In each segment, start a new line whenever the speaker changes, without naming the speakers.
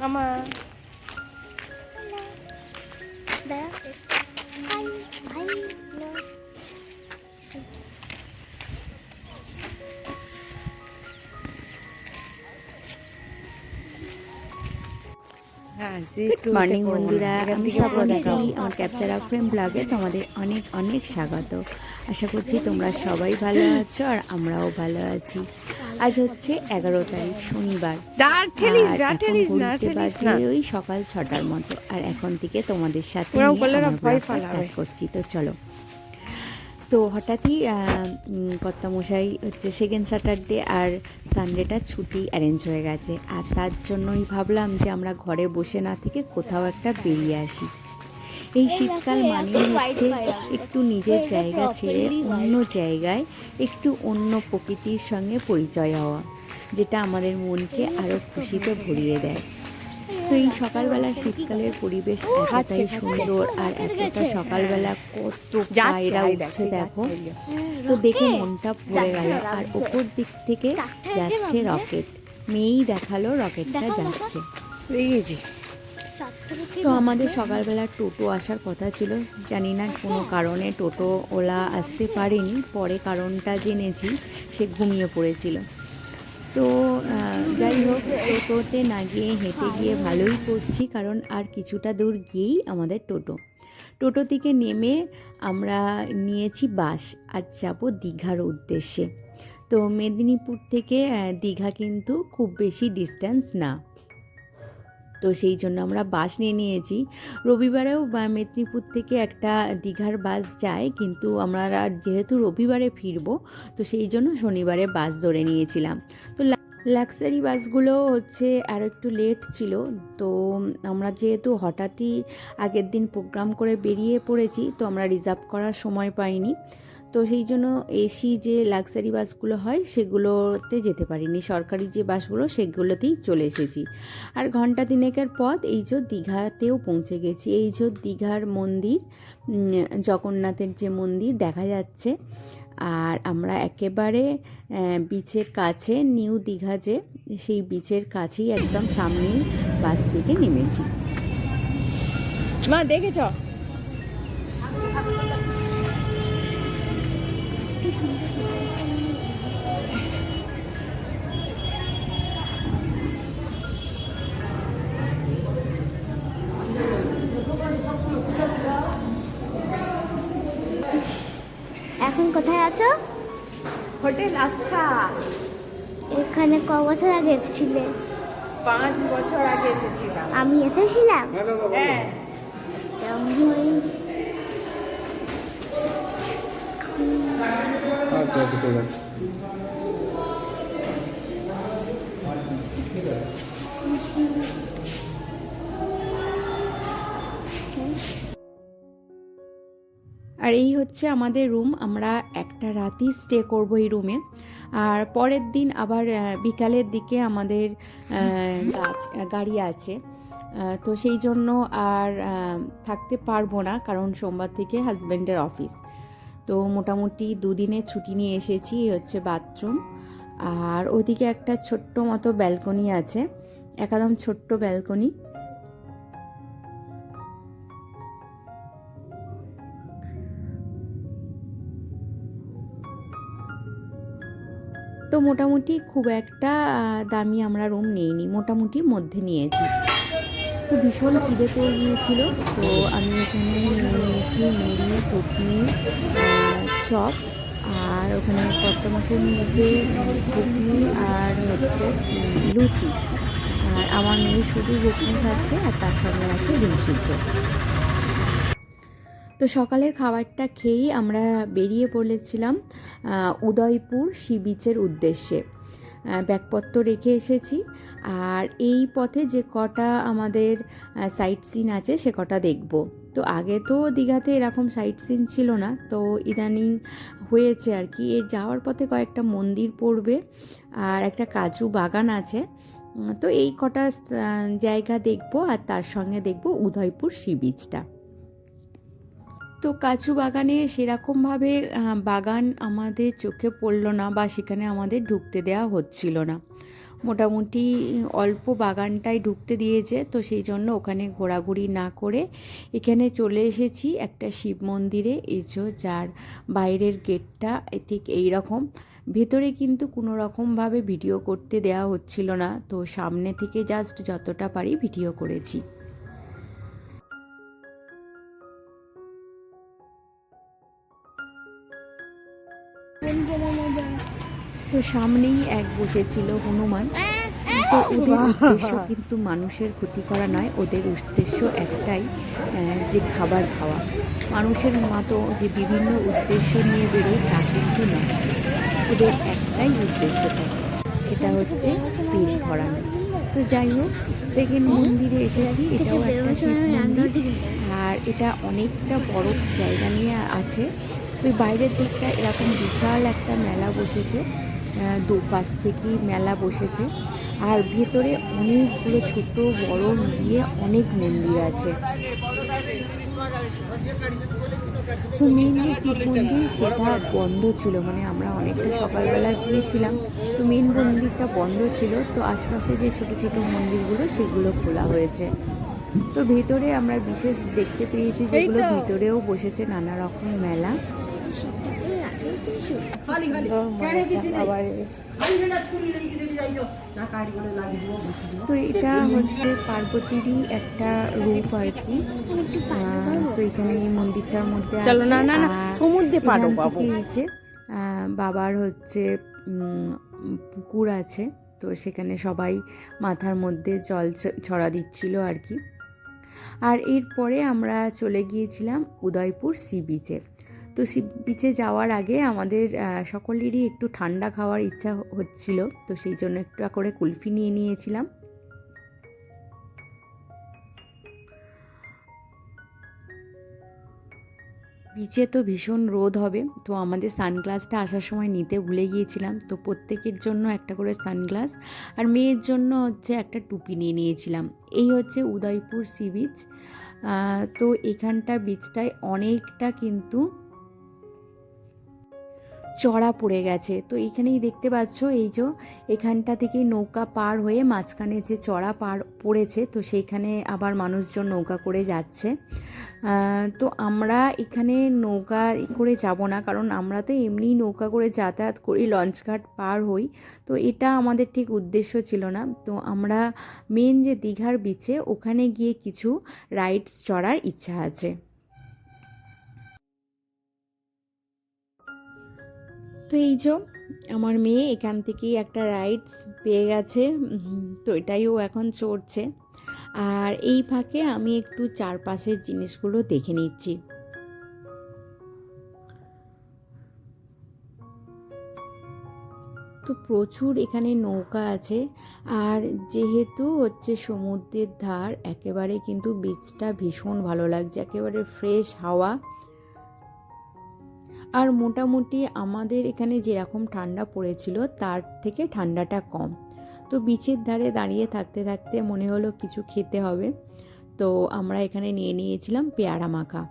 মামা
মর্নিং বন্ধুরা, আমি শ্রাবন্তী। আমার ক্যাপচার অফ ফ্রেম ব্লগে তোমাদের অনেক অনেক স্বাগত। আশা করছি তোমরা সবাই ভালো আছো আর আমরাও ভালো আছি। আজ হচ্ছে 11 তারিখ শনিবার, আর এখন ঘড়িতে বাজে ওই সকাল 6টার মতো। আর এখন থেকে তোমাদের সাথে স্টার্ট করছি। তো চলো। তো হঠাৎই কর্তামশাই হচ্ছে সেকেন্ড স্যাটারডে আর সানডেটা ছুটি অ্যারেঞ্জ হয়ে গেছে, আর তার জন্যই ভাবলাম যে আমরা ঘরে বসে না থেকে কোথাও একটা বেরিয়ে আসি। এই শীতকাল মানে হচ্ছে একটু নিজের জায়গা ছেড়ে অন্য জায়গায়, একটু অন্য প্রকৃতির সঙ্গে পরিচয় হওয়া, যেটা আমাদের মনকে আরও খুশিতে ভরিয়ে দেয়। তো এই সকালবেলা শীতকালের পরিবেশ এতটাই সুন্দর, আর এতটা সকালবেলা কত পায়রা উঠছে দেখো, তো দেখে মনটা ভরে গেল। আর ওপর দিক থেকে যাচ্ছে রকেট, মেয়েই দেখালো রকেটটা যাচ্ছে। তো আমাদের সকালবেলা টোটো আসার কথা ছিল, জানি না কোনো কারণে টোটো ওলা আসতে পারেনি। পরে কারণটা জেনেছি, সে ঘুমিয়ে পড়েছিল। তো যাই হোক, টোটোতে না গিয়ে হেঁটে গিয়ে ভালোই করছি, কারণ আর কিছুটা দূর গিয়েই আমাদের টোটো থেকে নেমে আমরা নিয়েছি বাস। আজ যাব দীঘার উদ্দেশ্যে। তো মেদিনীপুর থেকে দীঘা কিন্তু খুব বেশি ডিস্টেন্স না, তো সেই জন্য আমরা বাস নিয়েছি। রবিবারেও মেদিনীপুর থেকে একটা দীঘার বাস যায়, কিন্তু আমরা যেহেতু রবিবারে ফিরবো, তো সেই জন্য শনিবারে বাস ধরে নিয়েছিলাম। তো লাক্সারি বাসগুলো হচ্ছে আর একটু লেট ছিল, তো আমরা যেহেতু হঠাৎই আগের দিন প্রোগ্রাম করে বেরিয়ে পড়েছি, তো আমরা রিজার্ভ করার সময় পাইনি। তো সেই জন্য এসি যে লাক্সারি বাসগুলো হয় সেগুলোতে যেতে পারিনি, সরকারি যে বাসগুলো সেগুলোতেই চলে এসেছি। আর ঘন্টা তিনেকের পথ এই যে দীঘাতেও পৌঁছে গেছি। এই যে দীঘার মন্দির, জগন্নাথের যে মন্দির দেখা যাচ্ছে। আর আমরা একেবারে বিচের কাছে, নিউ দীঘা যে সেই বিচের কাছেই একদম সামনেই বাস থেকে নেমেছি।
মা দেখেছ?
এখন কোথায় আছো?
হোটেল আস্থা।
এখানে ক বছর আগে এসেছিলে?
5 বছর আগে এসেছিলাম।
আমি এসেছিলাম?
হ্যাঁ।
আচ্ছা আচ্ছা, ঠিক আছে।
আর এই হচ্ছে আমাদের রুম। আমরা একটা রাতই স্টে করব এই রুমে, আর পরের দিন আবার বিকালের দিকে আমাদের গাড়ি আছে। তো সেই জন্য আর থাকতে পারবো না, কারণ সোমবার থেকে হাজব্যান্ডের অফিস। তো মোটামুটি 2 দিনের ছুটি নিয়ে এসেছি। এই হচ্ছে বাথরুম, আর ওদিকে একটা ছোট্ট মতো ব্যালকনি আছে, একদম ছোট্ট ব্যালকনি। তো মোটামুটি খুব একটা দামি আমরা রুম নিইনি, মোটামুটি মধ্যে নিয়েছি। তো ভীষণ খিদে পেয়ে গিয়েছিল, তো আমি এখানে নিয়েছি মুড়ি, ঘুগনি, চপ, আর ওখানে কর্তামশাই নিয়েছে ঘুগনি আর হচ্ছে লুচি। আর আমার মেয়ে শুধু ঘুগনি খাচ্ছে, আর তার সঙ্গে আছে ডিম সিদ্ধ। তো সকালের খাবারটা খেয়েই আমরা বেরিয়ে পড়েছিলাম উদয়পুর সি বিচের উদ্দেশ্যে। ব্যাগপত্র রেখে এসেছি, আর এই পথে যে কটা আমাদের সাইট সিন আছে সে কটা দেখব। তো আগে তো দীঘাতে এরকম সাইট সিন ছিল না, তো ইদানিং হয়েছে আর কি। এর যাওয়ার পথে কয়েকটা মন্দির পড়বে, আর একটা কাজু বাগান আছে। তো এই কটা জায়গা দেখব, আর তার সঙ্গে দেখব উদয়পুর সি বিচটা। তো কাজু বাগানে সেরকমভাবে বাগান আমাদের চোখে পড়লো না, বা সেখানে আমাদের ঢুকতে দেওয়া হচ্ছিল না। মোটামুটি অল্প বাগানটাই ঢুকতে দিয়েছে, তো সেই জন্য ওখানে ঘোরাঘুরি না করে এখানে চলে এসেছি একটা শিব মন্দিরে, যার বাইরের গেটটা ঠিক এই রকম। ভেতরে কিন্তু কোনো রকমভাবে ভিডিও করতে দেওয়া হচ্ছিল না, তো সামনে থেকে জাস্ট যতটা পারি ভিডিও করেছি। তো সামনেই এক বসেছিল হনুমান। তো ওদের উদ্দেশ্য কিন্তু মানুষের ক্ষতি করা নয়, ওদের উদ্দেশ্য একটাই, যে খাবার খাওয়া। মানুষের মতো যে বিভিন্ন উদ্দেশ্য নিয়ে বেরোয় তা কিন্তু নয়, ওদের একটাই উদ্দেশ্য থাকে, সেটা হচ্ছে পেট ভরানো। তো যাই হোক, সেকেন্ড মন্দিরে এসেছি, এটাও একটা শিব মন্দির, আর এটা অনেকটা বড় জায়গা নিয়ে আছে। তো বাইরের দিকটা এরকম বিশাল একটা মেলা বসেছে, দুপাশ থেকেই মেলা বসেছে, আর ভেতরে অনেকগুলো ছোট বড় মিলিয়ে অনেক মন্দির আছে। তো মেন যে শিব মন্দির সেটা বন্ধ ছিল, মানে আমরা অনেকটা সকালবেলা গিয়েছিলাম, তো মেন মন্দিরটা বন্ধ ছিল। তো আশপাশে যে ছোট ছোট মন্দিরগুলো সেগুলো খোলা হয়েছে। তো ভেতরে আমরা বিশেষ দেখতে পেয়েছি যেগুলো ভিতরেও বসেছে নানা রকম মেলা। তো এটা হচ্ছে পার্বতীরই একটা রূপ আর কি। তো এখানে এই মন্দিরটার মধ্যে সমুদ্রে বাবার হচ্ছে পুকুর আছে, তো সেখানে সবাই মাথার মধ্যে জল ছড়া দিচ্ছিল আর কি। আর এরপরে আমরা চলে গিয়েছিলাম উদয়পুর সি বিচে। তো সি বিচে যাওয়ার আগে আমাদের সকলেরই একটু ঠান্ডা খাওয়ার ইচ্ছা হচ্ছিল, তো সেই জন্য একটু করে কুলফি নিয়ে নিয়েছিলাম। বিচে তো ভীষণ রোদ হবে, তো আমাদের সানগ্লাসটা আসার সময় নিতে ভুলে গিয়েছিলাম, তো প্রত্যেকের জন্য একটা করে সানগ্লাস, আর মেয়ের জন্য হচ্ছে একটা টুপি নিয়ে নিয়েছিলাম। এই হচ্ছে উদয়পুর সি বিচ। তো এখানটা বিচটায় অনেকটা কিন্তু চড়া পড়ে গেছে। তো এইখানেই দেখতে পাচ্ছ, এই যে এখানটা থেকে নৌকা পার হয়ে মাঝখানে যে চড়া পার পড়েছে, তো সেইখানে আবার মানুষজন নৌকা করে যাচ্ছে। তো আমরা এখানে নৌকা করে যাব না, কারণ আমরা তো এমনিই নৌকা করে যাতায়াত করি, লঞ্চঘাট পার হই, তো এটা আমাদের ঠিক উদ্দেশ্য ছিল না। তো আমরা মেন যে দীঘার বিচে ওখানে গিয়ে কিছু রাইডস চড়ার ইচ্ছা আছে। তো এই যে আমার মেয়ে এখান থেকেই একটা রাইডস পেয়ে গেছে, তো এটাই ও এখন চড়ছে। আর এই ফাঁকে আমি একটু চারপাশের জিনিসগুলো দেখে নিচ্ছি। তো প্রচুর এখানে নৌকা আছে, আর যেহেতু হচ্ছে সমুদ্রের ধার, একেবারে কিন্তু বিচটা ভীষণ ভালো লাগছে, একেবারে ফ্রেশ হাওয়া। আর মোটামুটি আমাদের এখানে যেরকম ঠান্ডা পড়েছিল তার থেকে ঠান্ডাটা কম। তো বিচের ধারে দাঁড়িয়ে থাকতে থাকতে মনে হলো কিছু খেতে হবে, তো আমরা এখানে নিয়ে নিয়েছিলাম পেয়ারা মাখা।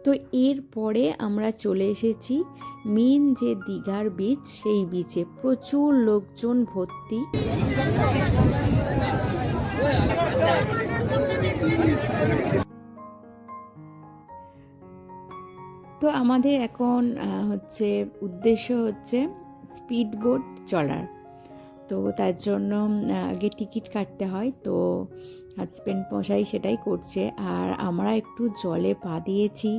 তো এরপরে আমরা চলে এসেছি মেন যে দীঘার বিচ, সেই বিচে প্রচুর লোকজন ভর্তি। তো আমাদের এখন হচ্ছে উদ্দেশ্য হচ্ছে স্পিড বোট চড়ার। তো তার জন্য আগে টিকিট কাটতে হয়, তো হাজব্যান্ড মশাই সেটাই করছে, আর আমরা একটু জলে পা দিয়েছি।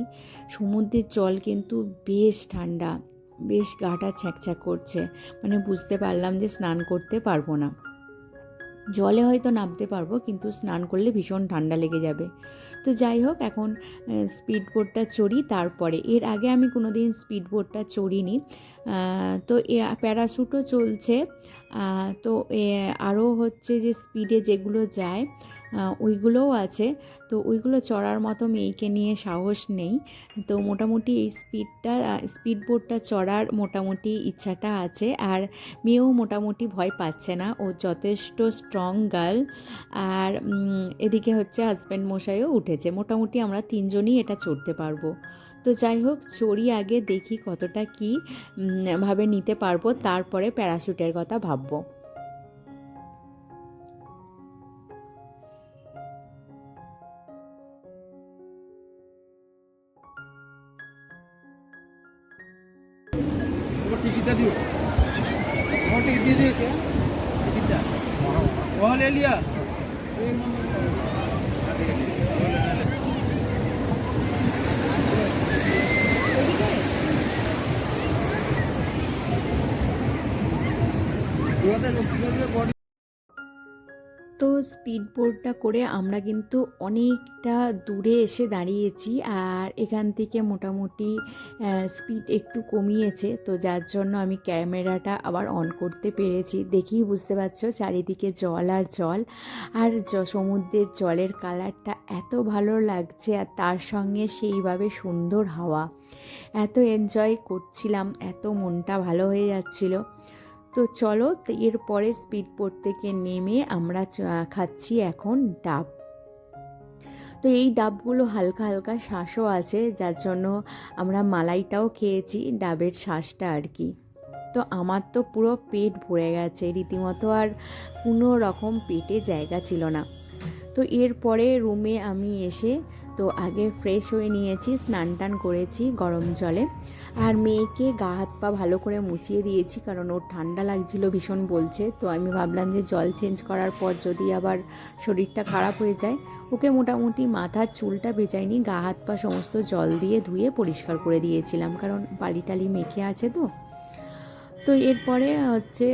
সমুদ্রের জল কিন্তু বেশ ঠান্ডা, বেশ গাটা ছ্যাঁকছ্যাঁক করছে, মানে বুঝতে পারলাম যে স্নান করতে পারবো না। জলে হয়তো নামতে পারবো, কিন্তু স্নান করলে ভীষণ ঠান্ডা লেগে যাবে। তো যাই হোক, এখন স্পিড বোটটা চড়ি। তারপরে এর আগে আমি কোনো দিন স্পিড বোটটা চড়িনি, তো প্যারাশুটও চলছে। তো আরও হচ্ছে যে স্পিডে যেগুলো যায় ওইগুলোও আছে। তো ওইগুলো চড়ার মতো মেয়েকে নিয়ে সাহস নেই। তো মোটামুটি এই স্পিড বোটটা চড়ার মোটামুটি ইচ্ছাটা আছে। আর মেয়েও মোটামুটি ভয় পাচ্ছে না, ও যথেষ্ট স্ট্রং গার্ল। আর এদিকে হচ্ছে হাজব্যান্ড মশাইও উঠেছে, মোটামুটি আমরা তিনজনই এটা চড়তে পারবো। তো যাই হোক, চড়ি আগে, দেখি কতটা কী ভাবে নিতে পারবো, তারপরে প্যারাশুটের কথা ভাববো।
टिकट दियो टिकट দিয়ে দিয়েছে টিকিটটা ও ले लिया
তো স্পিড বোটটা করে আমরা কিন্তু অনেকটা দূরে এসে দাঁড়িয়েছি, আর এখান থেকে মোটামুটি স্পিড একটু কমিয়েছে, তো যার জন্য আমি ক্যামেরাটা আবার অন করতে পেরেছি। দেখেই বুঝতে পারছো চারিদিকে জল আর জল, আর সমুদ্রের জলের কালারটা এত ভালো লাগছে, আর তার সঙ্গে সেইভাবে সুন্দর হাওয়া। এত এনজয় করছিলাম, এত মনটা ভালো হয়ে যাচ্ছিল। তো চলো, এরপরে স্পিড বোট থেকে নেমে আমরা খাচ্ছি এখন ডাব। তো এই ডাবগুলো হালকা হালকা শ্বাসও আছে, যার জন্য আমরা মালাইটাও খেয়েছি, ডাবের শ্বাসটা আর কি। তো আমার তো পুরো পেট ভরে গেছে রীতিমতো, আর কোনো রকম পেটে জায়গা ছিল না। তো এরপরে রুমে আমি এসে তো আগে ফ্রেশ হয়ে নিয়েছি, স্নান টান করেছি গরম জলে, আর মেয়েকে গা হাত পা ভালো করে মুছিয়ে দিয়েছি, কারণ ওর ঠান্ডা লাগছিল ভীষণ বলছে। তো আমি ভাবলাম যে জল চেঞ্জ করার পর যদি আবার শরীরটা খারাপ হয়ে যায়, ওকে মোটামুটি মাথার চুলটা ভেজাইনি, গা হাত পা সমস্ত জল দিয়ে ধুয়ে পরিষ্কার করে দিয়েছিলাম, কারণ বালি টালি মেখে আছে। তো এরপরে হচ্ছে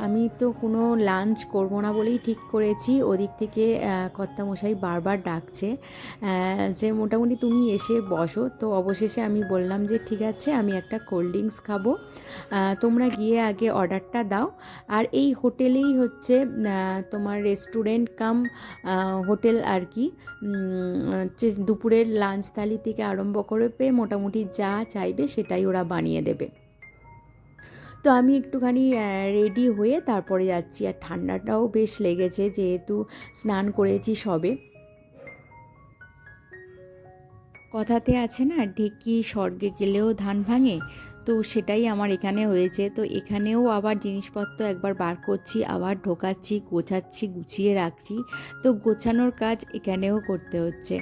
আমি তো কোনো লাঞ্চ করব না বলেই ঠিক করেছি। ওদিক থেকে কর্তামশাই বারবার ডাকছে যে মোটামুটি তুমি এসে বসো। তো অবশেষে আমি বললাম যে ঠিক আছে, আমি একটা কোল্ড ড্রিঙ্কস খাবো, তোমরা গিয়ে আগে অর্ডারটা দাও। আর এই হোটেলেই হচ্ছে তোমার রেস্টুরেন্ট কাম হোটেল আর কি, দুপুরের লাঞ্চ থালি থেকে আরম্ভ করে মোটামুটি যা চাইবে সেটাই ওরা বানিয়ে দেবে। তো আমি একটুখানি রেডি হয়ে তারপরে যাচ্ছি, আর ঠান্ডাটাও বেশ লেগেছে যেহেতু স্নান করেছি সবে। কথাতে আছে না, ঢেকি স্বর্গে গেলেও ধান ভাঙে, তো সেটাই আমার এখানে হয়েছে। তো এখানেও আবার জিনিসপত্র একবার বার করছি, আবার ঢোকাচ্ছি, গোছাচ্ছি, গুছিয়ে রাখছি। তো গোছানোর কাজ এখানেও করতে হচ্ছে।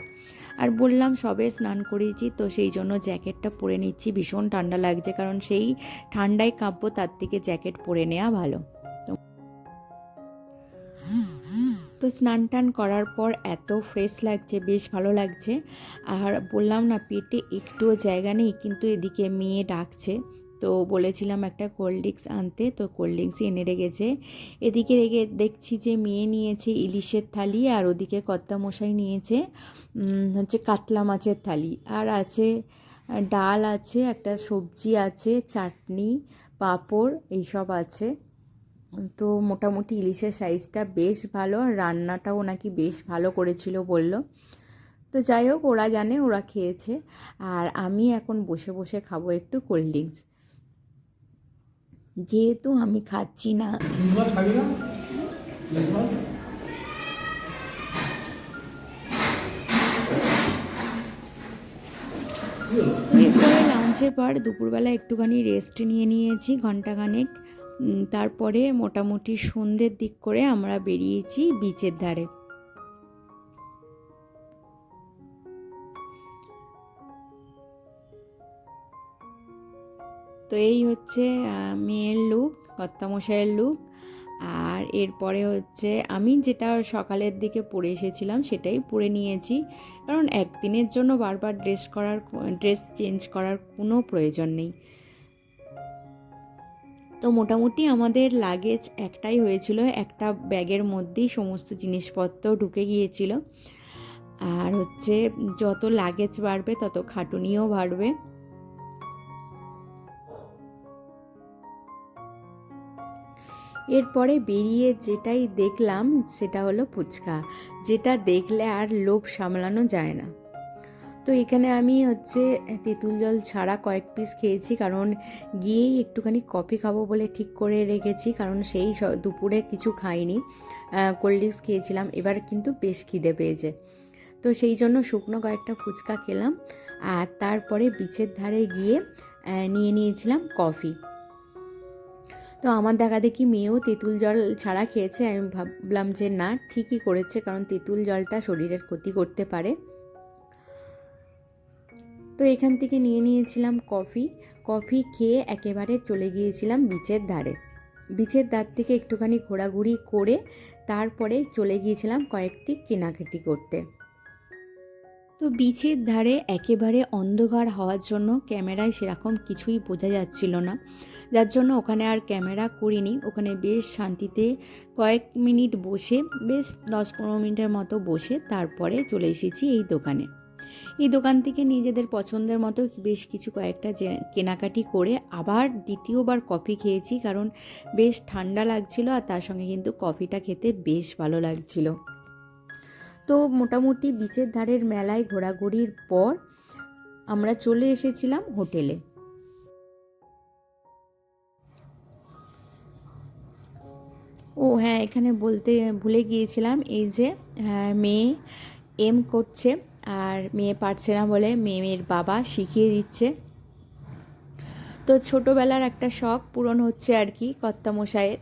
আর বললাম সবে স্নান করেছি, তো সেই জন্য জ্যাকেটটা পরে নিচ্ছি, ভীষণ ঠান্ডা লাগছে, কারণ সেই ঠান্ডায় কাঁপবো, তার থেকে জ্যাকেট পরে নেওয়া ভালো। তো স্নান টান করার পর এত ফ্রেশ লাগছে, বেশ ভালো লাগছে। আর বললাম না, পেটে একটুও জায়গা নেই, কিন্তু এদিকে মেয়ে ডাকছে, তো বলেছিলাম একটা কোল্ড ড্রিঙ্কস আনতে, তো কোল্ড ড্রিঙ্কসই এনে রেখেছে। এদিকে দেখছি যে মেয়ে নিয়েছে ইলিশের থালি, আর ওদিকে কর্তামশাই নিয়েছে হচ্ছে কাতলা মাছের থালি, আর আছে ডাল আছে, একটা সবজি আছে, চাটনি, পাঁপড়, এইসব আছে। তো মোটামুটি ইলিশের সাইজটা বেশ ভালো, আর রান্নাটাও নাকি বেশ ভালো করেছিল বলল। তো যাই হোক, ওরা জানে, ওরা খেয়েছে, আর আমি এখন বসে বসে খাবো একটু কোল্ড ড্রিঙ্কস, যেহেতু আমি খাচ্ছি না। এরপরে লাঞ্চের পর দুপুরবেলা একটুখানি রেস্ট নিয়েছি ঘন্টাখানেক, তারপরে মোটামুটি সন্ধ্যের দিক করে আমরা বেরিয়েছি বিচের ধারে। তো এই হচ্ছে মেয়ের লুক, কর্তামশাইয়ের লুক। আর এরপরে হচ্ছে আমি যেটা সকালের দিকে পরে এসেছিলাম সেটাই পরে নিয়েছি, কারণ একদিনের জন্য বারবার ড্রেস চেঞ্জ করার কোনো প্রয়োজন নেই। তো মোটামুটি আমাদের লাগেজ একটাই হয়েছিল, একটা ব্যাগের মধ্যেই সমস্ত জিনিসপত্র ঢুকে গিয়েছিল। আর হচ্ছে যত লাগেজ বাড়বে তত খাটুনিও বাড়বে। এরপরে বেরিয়ে যেটাই দেখলাম সেটা হলো ফুচকা, যেটা দেখলে আর লোভ সামলানো যায় না। তো এখানে আমি তেঁতুল জল ছাড়া কয়েক পিস খেয়েছি, কারণ গিয়েই একটুখানি কফি খাবো বলে ঠিক করে রেখেছি, কারণ সেই দুপুরে কিছু খাইনি, কোল্ড ড্রিঙ্কস খেয়েছিলাম, এবার কিন্তু বেশ খিদে পেয়েছে। তো সেই জন্য শুকনো কয়েকটা ফুচকা খেলাম, আর তারপরে বিচের ধারে গিয়ে নিয়ে নিয়েছিলাম কফি। তো আমার দেখা দেখি মেয়েও তেঁতুল জল ছাড়া খেয়েছে, আমি ভাবলাম যে না, ঠিকই করেছে, কারণ তেঁতুল জলটা শরীরের ক্ষতি করতে পারে। তো এখান থেকে নিয়ে নিয়েছিলাম কফি খেয়ে একেবারে চলে গিয়েছিলাম বিচের ধারে। বিচের ধার থেকে একটুখানি ঘোরাঘুরি করে তারপরে চলে গিয়েছিলাম কয়েকটি কেনাকাটি করতে। তো বিচের ধারে একেবারে অন্ধকার হওয়ার জন্য ক্যামেরায় সেরকম কিছুই বোঝা যাচ্ছিল না, যার জন্য ওখানে আর ক্যামেরা করিনি। ওখানে বেশ শান্তিতে কয়েক মিনিট বসে, বেশ 10-15 মিনিটের মতো বসে তারপরে চলে এসেছি এই দোকানে। এই দোকান থেকে নিজেদের পছন্দের মতো বেশ কিছু কয়েকটা কেনাকাটি করে আবার দ্বিতীয়বার কফি খেয়েছি, কারণ বেশ ঠান্ডা লাগছিল, আর তার সঙ্গে কিন্তু কফিটা খেতে বেশ ভালো লাগছিল। তো মোটামুটি বিচের ধারের মেলায় ঘোরাঘুরির পর আমরা চলে এসেছিলাম হোটেলে। ও হ্যাঁ, এখানে বলতে ভুলে গিয়েছিলাম, এই যে মেয়ে এম করছে, আর মেয়ে পারছে না বলে মেয়ের বাবা শিখিয়ে দিচ্ছে। তো ছোটোবেলার একটা শখ পূরণ হচ্ছে আর কি কর্তামশাইয়ের।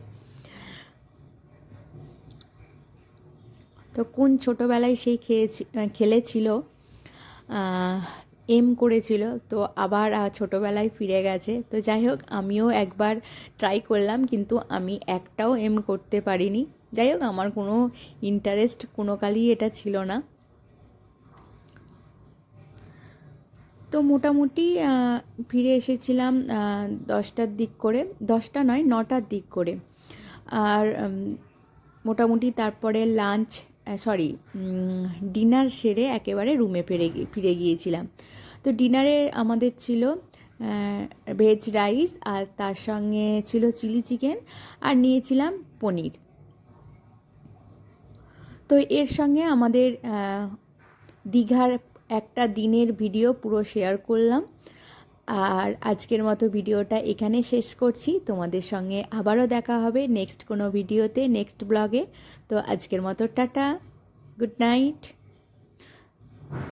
তো কোন ছোটোবেলায় সেই খেলেছিল, এম করেছিল, তো আবার ছোটোবেলায় ফিরে গেছে। তো যাই হোক, আমিও একবার ট্রাই করলাম, কিন্তু আমি একটাও এম করতে পারিনি। যাই হোক, আমার কোনো ইন্টারেস্ট কোনো কালই এটা ছিল না। তো মোটামুটি ফিরে এসেছিলাম 10টার দিক করে, 10টা নয় 9টার দিক করে। আর মোটামুটি তারপরে ডিনার সেরে একেবারে রুমে ফিরে গিয়েছিলাম। তো ডিনারে আমাদের ছিল ভেজ রাইস, আর তার সঙ্গে ছিল চিলি চিকেন, আর নিয়েছিলাম পনির। তো এর সঙ্গে আমাদের দীঘার একটা দিনের ভিডিও পুরো শেয়ার করলাম। আর আজকের মতো ভিডিওটা এখানে শেষ করছি। তোমাদের সঙ্গে আবারও দেখা হবে নেক্সট কোনো ভিডিওতে, নেক্সট ব্লগে। তো আজকের মতো টাটা, গুড নাইট।